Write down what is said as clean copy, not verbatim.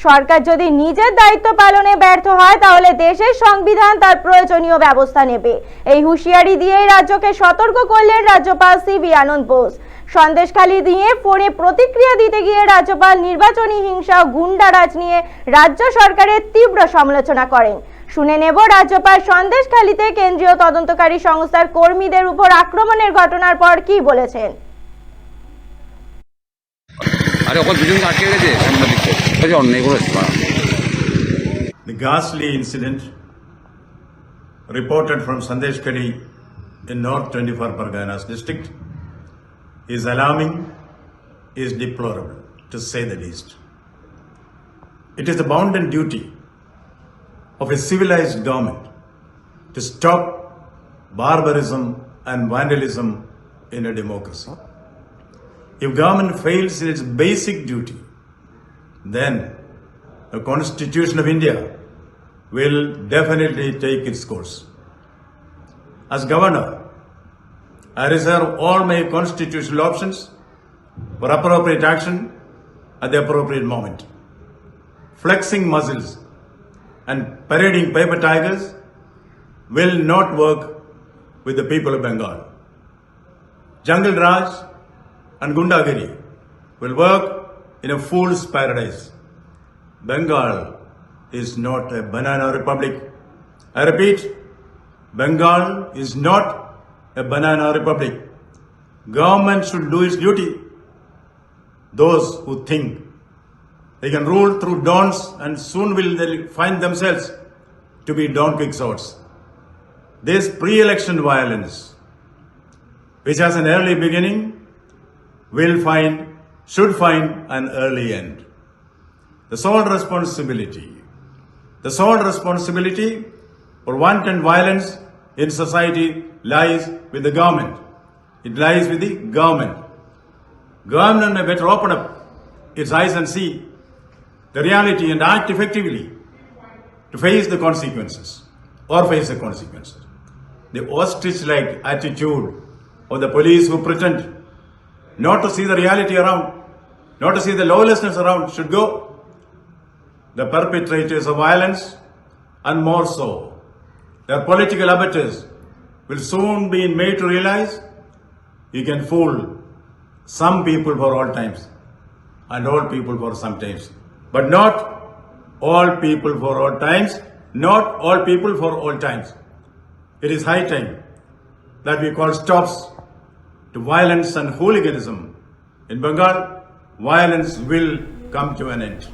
সরকার যদি নিজের দায়িত্ব পালনে ব্যর্থ হয় তাহলে দেশের সংবিধান তার প্রয়োজনীয় ব্যবস্থা নেবে। এই হুঁশিয়ারি দিয়েই রাজ্যকে সতর্ক করলেন রাজ্যপাল সিবি আনন্দ বোস। সন্দেশখালী নিয়ে ফোনে প্রতিক্রিয়া দিতে গিয়ে রাজ্যপাল নির্বাচনী হিংসা ও গুন্ডারাজ নিয়ে রাজ্য সরকারের তীব্র সমালোচনা করেন। শুনে নেব রাজ্যপাল সন্দেশখালীতে কেন্দ্রীয় তদন্তকারী সংস্থার কর্মীদের উপর আক্রমণের ঘটনার পর কি বলেছেন। The ghastly incident reported from Sandeshkhali in North 24 Parganas district is alarming, is deplorable, to say the least. It is the bounden duty of a civilized government to stop barbarism and vandalism in a democracy. If government fails in its basic duty, then the Constitution of India will definitely take its course. As governor, I reserve all my constitutional options for appropriate action at the appropriate moment. Flexing muscles and parading paper tigers will not work with the people of Bengal. Jungle Raj and Gundagiri will work in a fool's paradise. Bengal is not a banana republic. I repeat, Bengal is not a banana republic. Government should do its duty. Those who think they can rule through dons and soon will they find themselves to be Don Quixotes. This pre-election violence, which has an early beginning, should find an early end. The sole responsibility for wanton violence in society lies with the government. It lies with the government. Government may better open up its eyes and see the reality and act effectively to face the consequences. The ostrich-like attitude of the police who pretend not to see the reality around, not to see the lawlessness around, should go. The perpetrators of violence, and more so, their political abettors, will soon be made to realize you can fool some people for all times and all people for some times, but not all people for all times, not all people for all times. It is high time that we call stops to violence and hooliganism. In Bengal, violence will come to an end.